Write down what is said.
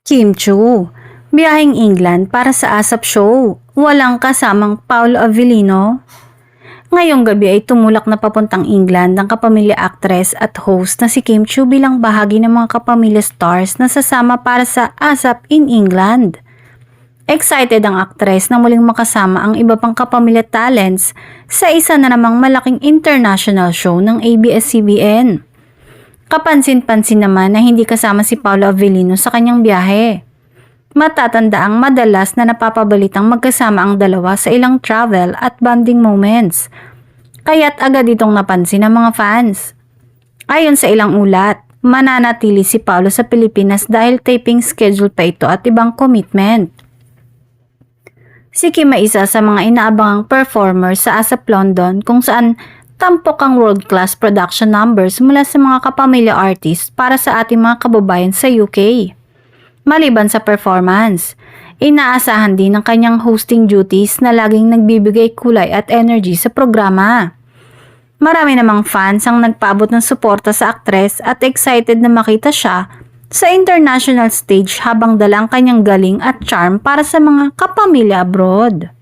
Kim Chu, biyaheng England para sa ASAP show, walang kasamang Paolo Avellino. Ngayong gabi ay tumulak na papuntang England ang kapamilya actress at host na si Kim Chu bilang bahagi ng mga kapamilya stars na sasama para sa ASAP in England. Excited ang actress na muling makasama ang iba pang kapamilya talents sa isa na namang malaking international show ng ABS-CBN. Kapansin-pansin naman na hindi kasama si Paolo Avellino sa kanyang biyahe. Matatandaang madalas na napapabalitang magkasama ang dalawa sa ilang travel at bonding moments. Kaya't agad itong napansin ng mga fans. Ayon sa ilang ulat, mananatili si Paolo sa Pilipinas dahil taping schedule pa ito at ibang commitment. Si Kim ay isa sa mga inaabangang performer sa ASAP London kung saan tampok ang world-class production numbers mula sa mga kapamilya artist para sa ating mga kababayan sa UK. Maliban sa performance, inaasahan din ng kanyang hosting duties na laging nagbibigay kulay at energy sa programa. Marami namang fans ang nagpaabot ng suporta sa aktres at excited na makita siya sa international stage habang dala ang kanyang galing at charm para sa mga kapamilya abroad.